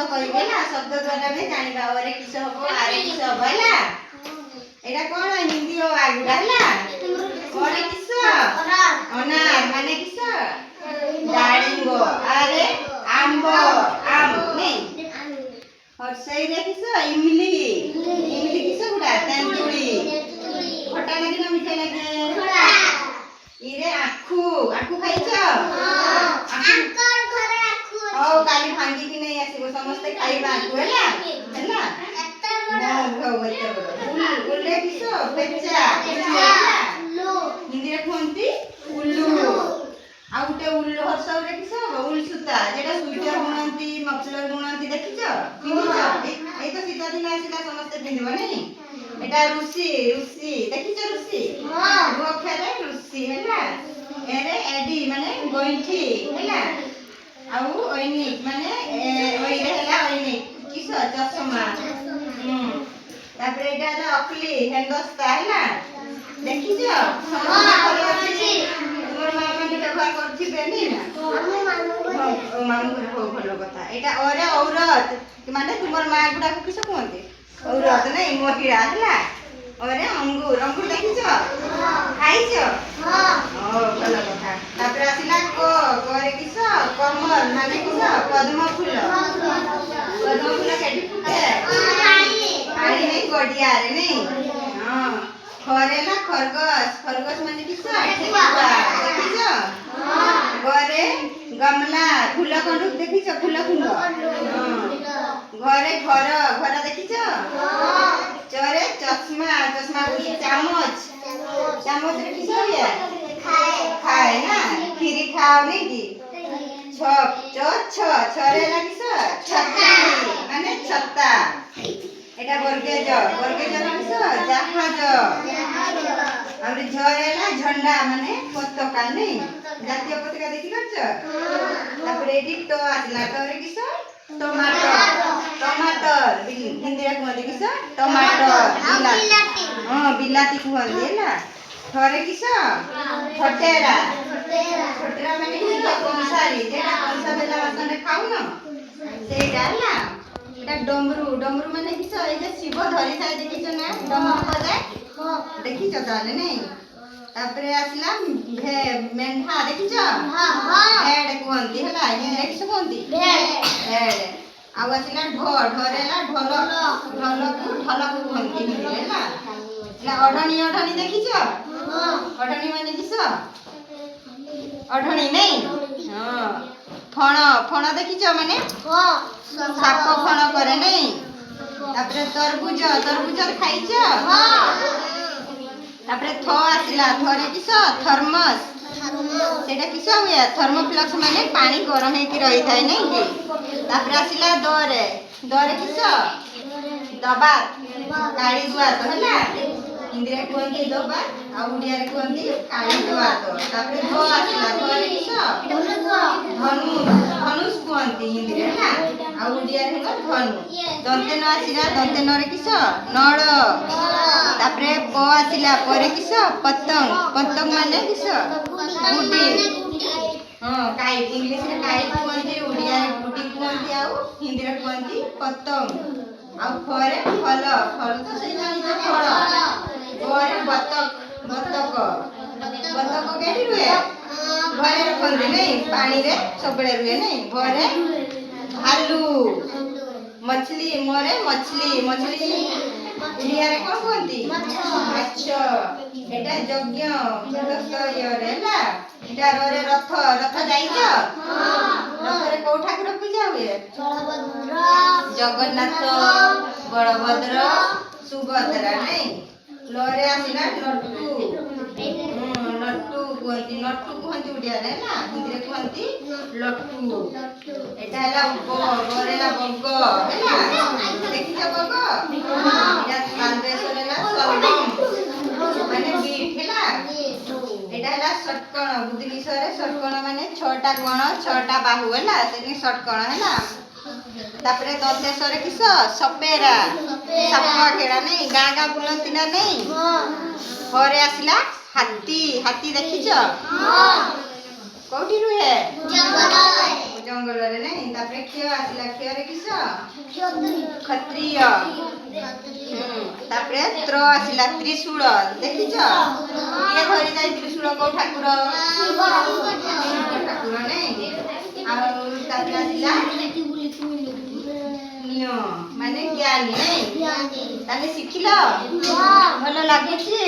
कहबे ना शब्द द्वारा में जानिबा ओरे किस हबो आरे किस हबो हैला एटा कोन हिंदी हो आगुडा हैला ओरे किस अनार माने किस डाळिंब आरे आंबो आम नहीं और सही रे किस इमली इमली किस गुडा तेंतुली खटा लागे ना मीठा लागे इरे आखु आखु खाइछ आंकर घरे आखु ओ काली भांगी कि नहीं आसीबो समस्त खाइबा आखु हैला हैला ना भगवती बोलो उल्ले किसो पेचा उल्लू हिंदी रे कोंती उल्लू आ उटे उल्लू हसौरे किसो उल सुता जेटा स्वेटर बुनंती मफलर बुनंती देखिछ पिनिछ ए तो सीता दिन आसीला समस्त पिनबो नहीं एटा रुसी रुसी देखिछ रुसी हां अक्षरे रुसी हैला एरे एडी माने गोइठी हैला आउ ओइनी माने ओइरे हैला ओइनी किसो चश्मा तापरे एटा अकली हेंदस्ता हैला देखिछ समस्त करे अछि तोर मां माने व्यवहार करछि बेनी ना मामू घर हो भलो कथा एटा ओरे औरत माने तुमर मां गुडा को किसो कोंते औरत नहीं महिला हैला ओरे अंगूर अंगूर देखिछ खाइछ हां ओ भलो कथा तापरे आसिला को करे किसो कमल माने किसो पद्म फूल केटी फुटे पानी नहीं गडिया रे नहीं हां खरेला खरगोश खरगोश माने किसो ठेकुआ देखिछ हां घरे गमला फूल कंडू देखिछ फूल कुंड घरे घर घर देखिछ हां चरे चश्मा चश्मा को चामच चामच रे किसो ये खाए ना खीरी खाओ नहीं की छप छरे ला किसो छत्ता माने छत्ता एटा वर्गेज ना किसो जहाज और झरेला झंडा माने पताका नहीं जातीय पताका देखि करछ तापर एडी तो आसला तो रे किसो टमाटर हिंदी रे कोन किसो टमाटर बिलाती हां बिलाती कोन देला थरे किसो फटेरा माने किसो कंसारी जेटा कंसा बेला वासने खाउ न सेटा ना एटा डमरू माने किसो ए जे शिव धरि थाए देखिछ ना डमरू बजाय देखिछ ताले नहीं तापरे आसला मेंढा देखिछ हां भेड़ कोंती हला हिंदी रे किसो कोंती भेड़ आउ आसला ढोरेला ढोलक कोंती हिंदी रे ना ला अढणी देखिछ हां अढणी माने किसो अढणी नहीं हां फण देखिछ माने हां साप फण करे नहीं तापरे तरबूज खाइछ हां तापरे थ आसिला थरे किसो थर्मस सेटा किसो हुए थर्मोफ्लक्स माने पानी गरम हे कि रही थाए नहीं कि तापरे आसिला दरे किसो दबा काली दुआ तो हला हिंदी रे कोंती दबा आ उडिया रे कोंती काली दुआ तो तापरे धो आसिला धरे किसो धनुष कोंती हिंदी रे ना आ उडिया रे धनु दंते न आसिला दंते न रे किसो नड़ तापरे प आसिला परे किसो पतंग माने किसो गुडी हां काइट इंग्लिश रे काइट कोंती उडिया रे गुडी कोंती आ हिंदी रे कोंती पतंग आ फरे फल तो सही जानि तो फल घरे बतक केटी रुए घरे रखते नहीं पानी रे सबले रुए नहीं घरे भालू मछली इंडिया रे कोन कोंती माछ एटा यज्ञ दस्त रे ना एटा रे रथ जाइछ रथ रे को ठाकुर पूजा हुए जगन्नाथ बलभद्र सुभद्रा नहीं लोरे आसिला नट्टू कोंती उडिया रे ना हिंदी रे कोंती लट्टू एटा हला गोरेला बग हैला देखिछ बग या कालबेसरे ला सलगम माने बीट हैला एटा हला षटकोण बुद्धिनिसरे षटकोण माने 6टा कोण 6टा बाहु हैला सेनी षटकोण हैला तापरे दंतेश्वरे किसो सपेरा सपा केड़ा नहीं गागा बुलंती ना नहीं घरे आसिला हाथी देखिछ हां कोठी रुहे जंगल ଜଙ୍ଗଲରେ ନାଇଁ ତାପରେ କ୍ଷୟ ଆସିଲା କ୍ଷୟରେ କିସ କ୍ଷତ୍ରିୟ ତାପରେ ତ୍ର ଆସିଲା ତ୍ରିଶୂଳ ଦେଖିଛ କିଏ ଧରି ଯାଇ ତ୍ରିଶୂଳ କୋଉ ଠାକୁର ଠାକୁର ନାଇଁ ଆଉ ତାପରେ ଆସିଲା ନିୟ ମାନେ ଜ୍ଞାନୀ ନାଇଁ ତାହେଲେ ଶିଖିଲ ଭଲ ଲାଗୁଛି।